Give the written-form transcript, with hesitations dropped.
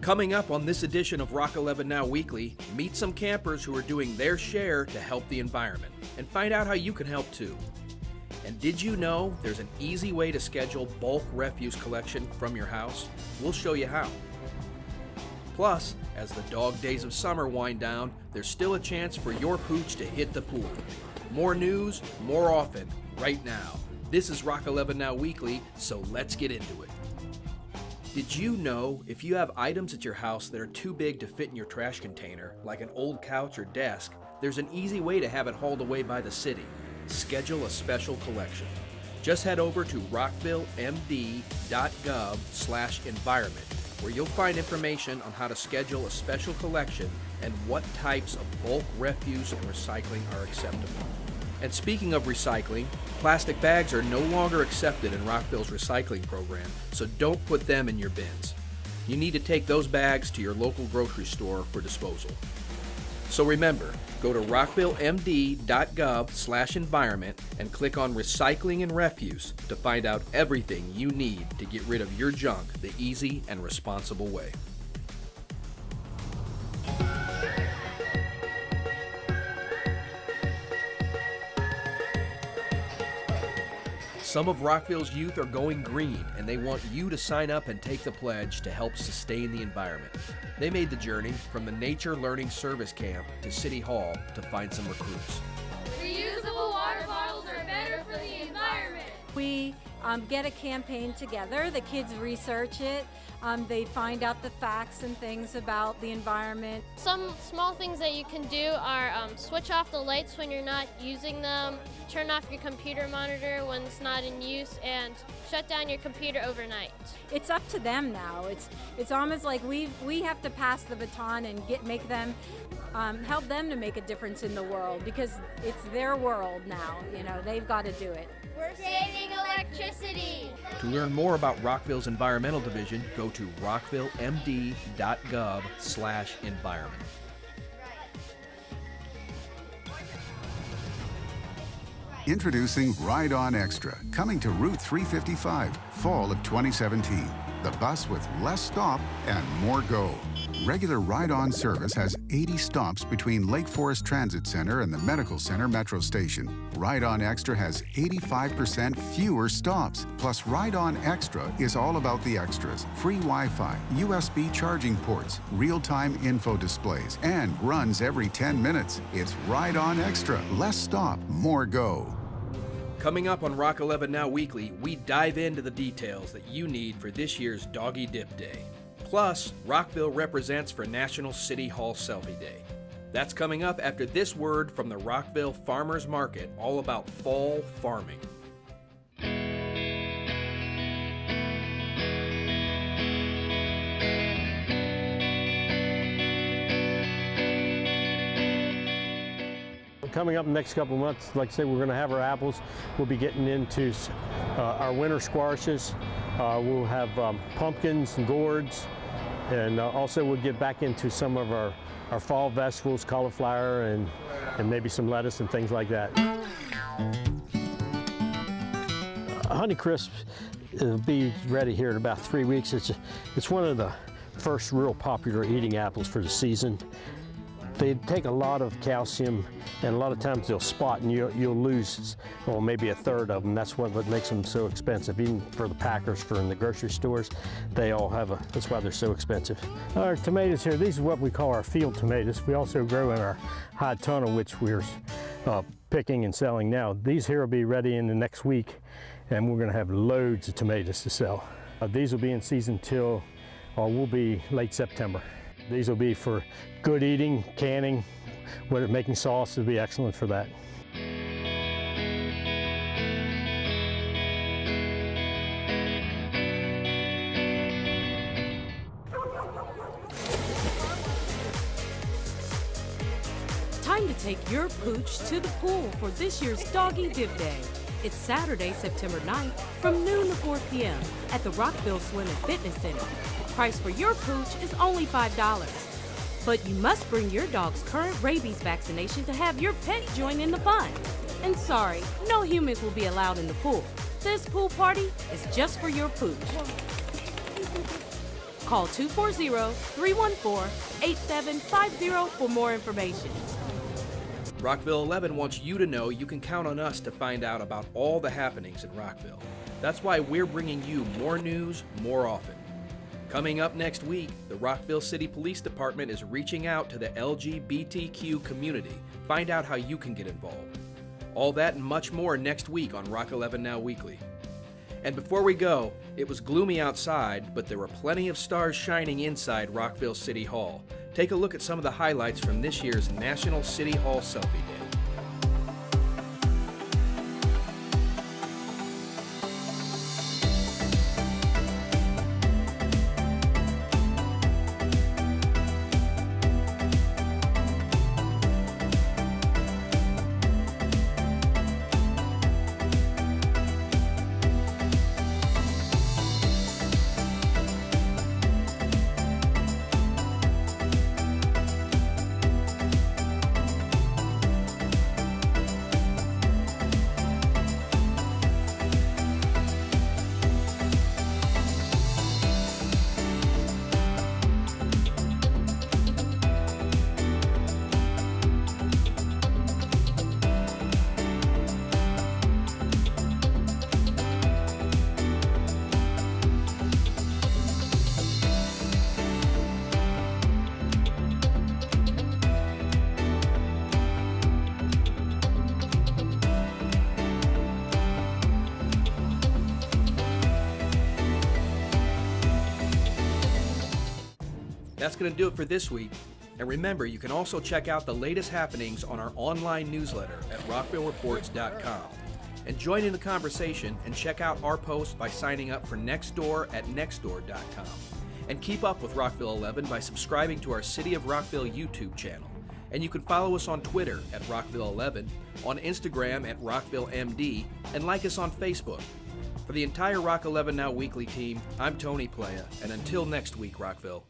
Coming up on this edition of Rock 11 Now Weekly, meet some campers who are doing their share to help the environment and find out how you can help too. And did you know there's an easy way to schedule bulk refuse collection from your house? We'll show you how. Plus, as the dog days of summer wind down, there's still a chance for your pooch to hit the pool. More news, more often, right now. This is Rock 11 Now Weekly, so let's get into it. Did you know if you have items at your house that are too big to fit in your trash container, like an old couch or desk, there's an easy way to have it hauled away by the city. Schedule a special collection. Just head over to rockvillemd.gov/environment, where you'll find information on how to schedule a special collection and what types of bulk refuse and recycling are acceptable. And speaking of recycling, plastic bags are no longer accepted in Rockville's recycling program, so don't put them in your bins. You need to take those bags to your local grocery store for disposal. So remember, go to rockvillemd.gov/environment and click on Recycling and Refuse to find out everything you need to get rid of your junk the easy and responsible way. Some of Rockville's youth are going green, and they want you to sign up and take the pledge to help sustain the environment. They made the journey from the Nature Learning Service Camp to City Hall to find some recruits. Reusable water bottles are better for the environment. We get a campaign together. The kids research it. They find out the facts and things about the environment. Some small things that you can do are switch off the lights when you're not using them, turn off your computer monitor when it's not in use, and shut down your computer overnight. It's up to them now. It's almost like we have to pass the baton and make them help them to make a difference in the world, because it's their world now. You know, they've got to do it. We're saving electricity. To learn more about Rockville's Environmental Division, go to rockvillemd.gov/environment. Introducing Ride On Extra, coming to Route 355, fall of 2017. The bus with less stop and more go. Regular Ride On service has 80 stops between Lake Forest Transit Center and the Medical Center Metro Station. Ride On Extra has 85% fewer stops. Plus, Ride On Extra is all about the extras. Free Wi-Fi, USB charging ports, real-time info displays, and runs every 10 minutes. It's Ride On Extra. Less stop, more go. Coming up on Rock 11 Now Weekly, we dive into the details that you need for this year's Doggie Dip Day. Plus, Rockville represents for National City Hall Selfie Day. That's coming up after this word from the Rockville Farmers Market, all about fall farming. Coming up in the next couple of months, like I say, we're going to have our apples. We'll be getting into our winter squashes. We'll have pumpkins and gourds, and also we'll get back into some of our fall vegetables, cauliflower, and maybe some lettuce and things like that. Honeycrisp will be ready here in about 3 weeks. It's one of the first real popular eating apples for the season. They take a lot of calcium, and a lot of times they'll spot, and you'll lose, well, maybe a third of them. That's what makes them so expensive. Even for the packers, for in the grocery stores, they all have that's why they're so expensive. Our tomatoes here, these are what we call our field tomatoes. We also grow in our high tunnel, which we're picking and selling now. These here will be ready in the next week, and we're gonna have loads of tomatoes to sell. These will be in season till, will be late September. These will be for good eating, canning, making sauce will be excellent for that. Time to take your pooch to the pool for this year's Doggie Dip Day. It's Saturday, September 9th from noon to 4 p.m. at the Rockville Swim and Fitness Center. Price for your pooch is only $5. But you must bring your dog's current rabies vaccination to have your pet join in the fun. And sorry, no humans will be allowed in the pool. This pool party is just for your pooch. Call 240-314-8750 for more information. Rockville 11 wants you to know you can count on us to find out about all the happenings in Rockville. That's why we're bringing you more news more often. Coming up next week, the Rockville City Police Department is reaching out to the LGBTQ community. Find out how you can get involved. All that and much more next week on Rock 11 Now Weekly. And before we go, it was gloomy outside, but there were plenty of stars shining inside Rockville City Hall. Take a look at some of the highlights from this year's National City Hall Selfie Day. That's going to do it for this week. And remember, you can also check out the latest happenings on our online newsletter at rockvillereports.com. And join in the conversation and check out our posts by signing up for Nextdoor at nextdoor.com. And keep up with Rockville 11 by subscribing to our City of Rockville YouTube channel. And you can follow us on Twitter at Rockville 11, on Instagram at Rockville MD, and like us on Facebook. For the entire Rock 11 Now Weekly team, I'm Tony Playa, and until next week, Rockville.